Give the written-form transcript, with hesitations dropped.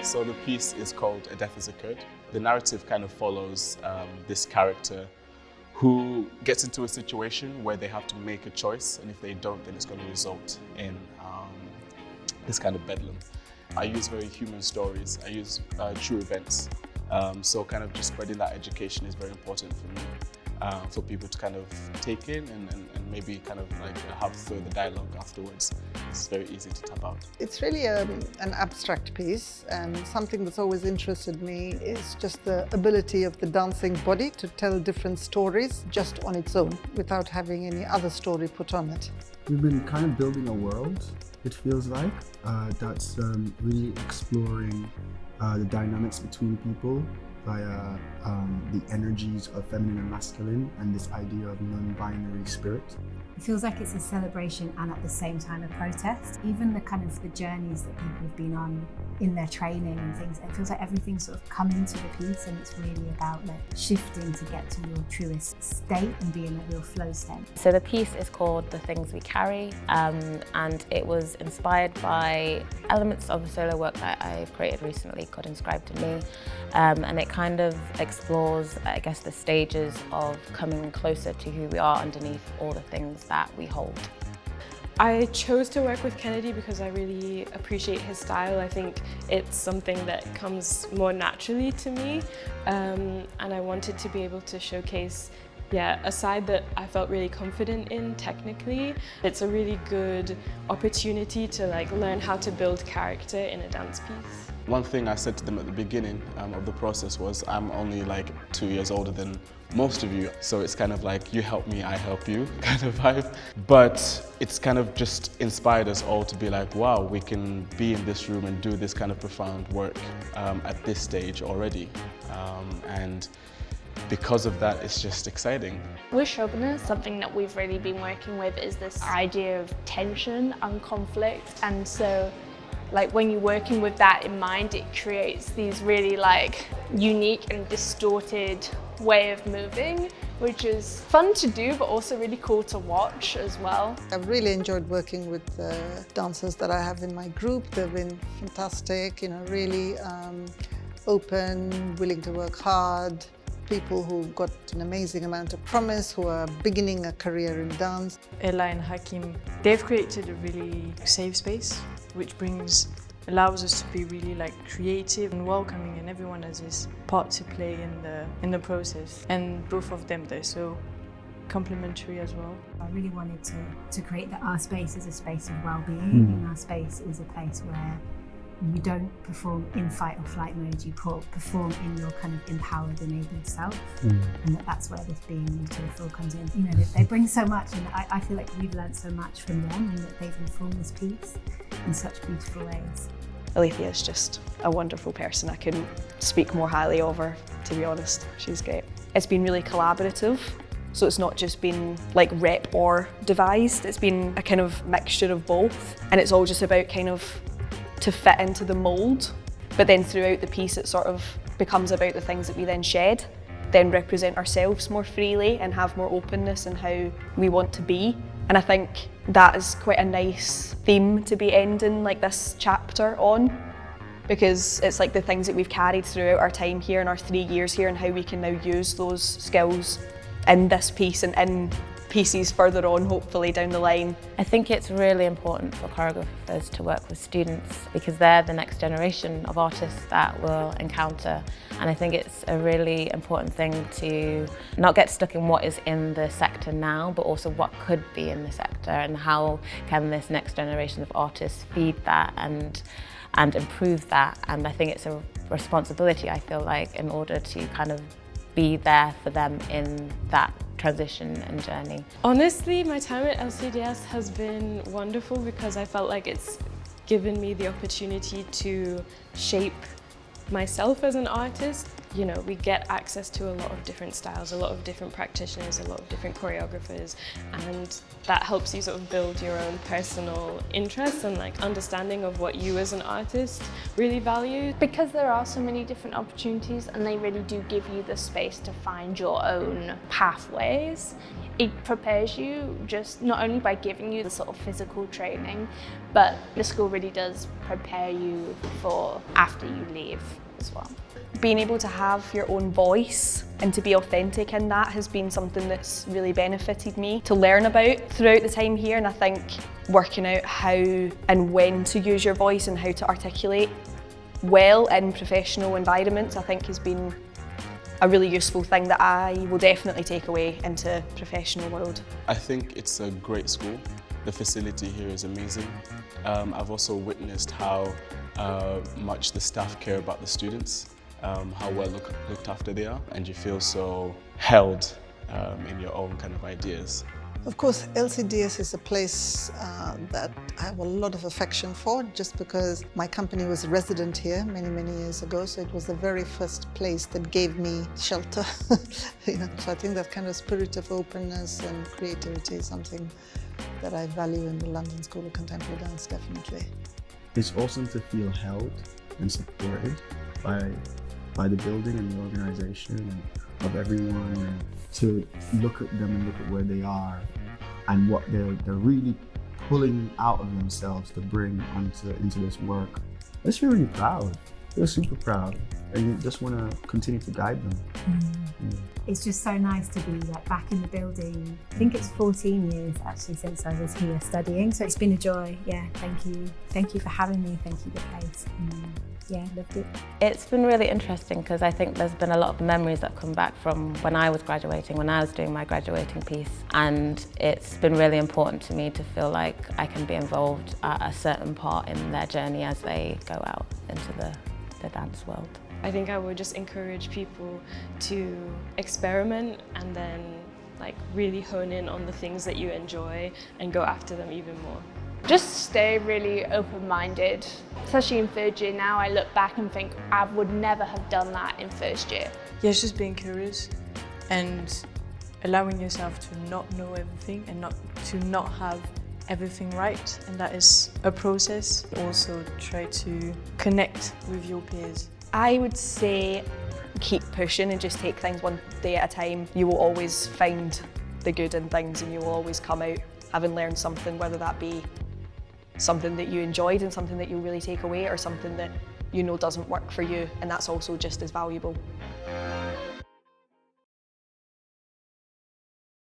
So the piece is called A Death Has Occurred. The narrative kind of follows this character who gets into a situation where they have to make a choice, and if they don't, then it's going to result in this kind of bedlam. I use very human stories. I use true events. So kind of just spreading that education is very important for me, for people to kind of take in and maybe kind of like have further dialogue afterwards. It's very easy to tap out. It's really an abstract piece, and something that's always interested me is just the ability of the dancing body to tell different stories just on its own without having any other story put on it. We've been kind of building a world, it feels like, that's really exploring the dynamics between people via the energies of feminine and masculine and this idea of non-binary spirit. It feels like it's a celebration and at the same time a protest. Even the kind of the journeys that people have been on in their training and things, it feels like everything's sort of come into the piece, and it's really about like shifting to get to your truest state and be in a real flow state. So the piece is called The Things We Carry, and it was inspired by elements of a solo work that I've created recently called Inscribed to Me, and it kind of explores, I guess, the stages of coming closer to who we are underneath all the things that we hold. I chose to work with Kennedy because I really appreciate his style. I think it's something that comes more naturally to me, and I wanted to be able to showcase a side that I felt really confident in technically. It's a really good opportunity to like learn how to build character in a dance piece. One thing I said to them at the beginning of the process was, I'm only like 2 years older than most of you, so it's kind of like you help me, I help you kind of vibe. But it's kind of just inspired us all to be like, wow, we can be in this room and do this kind of profound work at this stage already. And because of that, it's just exciting. With Shobana, something that we've really been working with is this idea of tension and conflict, and so like when you're working with that in mind, it creates these really like unique and distorted way of moving, which is fun to do but also really cool to watch as well. I've really enjoyed working with the dancers that I have in my group. They've been fantastic, you know, really open, willing to work hard, people who've got an amazing amount of promise, who are beginning a career in dance. Ella and Hakim, they've created a really safe space, which allows us to be really like creative and welcoming, and everyone has his part to play in the process. And both of them, they're so complementary as well. I really wanted to create that our space is a space of well-being, and our space is a place where you don't perform in fight or flight mode, you perform in your kind of empowered, enabled self, and that's where this being to the full comes in. You know, they bring so much, and I feel like we've learned so much from them, and that they've informed this piece in such beautiful ways. Alethea is just a wonderful person. I couldn't speak more highly of her, to be honest. She's great. It's been really collaborative, so it's not just been like rep or devised, it's been a kind of mixture of both, and it's all just about kind of to fit into the mould, but then throughout the piece it sort of becomes about the things that we then shed, then represent ourselves more freely and have more openness in how we want to be. And I think that is quite a nice theme to be ending like this chapter on, because it's like the things that we've carried throughout our time here and our 3 years here, and how we can now use those skills in this piece and in pieces further on, hopefully down the line. I think it's really important for choreographers to work with students because they're the next generation of artists that we'll encounter, and I think it's a really important thing to not get stuck in what is in the sector now, but also what could be in the sector, and how can this next generation of artists feed that and improve that. And I think it's a responsibility, I feel like, in order to kind of be there for them in that transition and journey. Honestly, my time at LCDS has been wonderful because I felt like it's given me the opportunity to shape myself as an artist you know, we get access to a lot of different styles, a lot of different practitioners, a lot of different choreographers, and that helps you sort of build your own personal interests and like understanding of what you as an artist really value. Because there are so many different opportunities and they really do give you the space to find your own pathways, it prepares you just not only by giving you the sort of physical training, but the school really does prepare you for after you leave as well. Being able to have your own voice and to be authentic in that has been something that's really benefited me to learn about throughout the time here, and I think working out how and when to use your voice and how to articulate well in professional environments I think has been a really useful thing that I will definitely take away into professional world. I think it's a great school. The facility here is amazing. I've also witnessed how much the staff care about the students, how well looked after they are, and you feel so held in your own kind of ideas. Of course, LCDS is a place that I have a lot of affection for, just because my company was a resident here many, many years ago. So it was the very first place that gave me shelter. You know, so I think that kind of spirit of openness and creativity is something that I value in the London School of Contemporary Dance, definitely. It's awesome to feel held and supported by the building and the organisation and of everyone, and to look at them and look at where they are and what they're really pulling out of themselves to bring into this work. I just feel really proud. I feel super proud, and you just want to continue to guide them. Yeah. It's just so nice to be like back in the building. I think it's 14 years actually since I was here studying, so it's been a joy. Yeah, thank you for having me. Thank you, the place. Yeah, loved it. It's been really interesting because I think there's been a lot of memories that come back from when I was graduating, when I was doing my graduating piece, and it's been really important to me to feel like I can be involved at a certain part in their journey as they go out into the dance world. I think I would just encourage people to experiment and then like really hone in on the things that you enjoy and go after them even more. Just stay really open-minded, especially in third year now. I look back and think I would never have done that in first year. Yeah, it's just being curious and allowing yourself to not know everything and not have everything right, and that is a process. Also try to connect with your peers. I would say keep pushing and just take things one day at a time. You will always find the good in things and you will always come out having learned something, whether that be something that you enjoyed and something that you'll really take away, or something that you know doesn't work for you, and that's also just as valuable.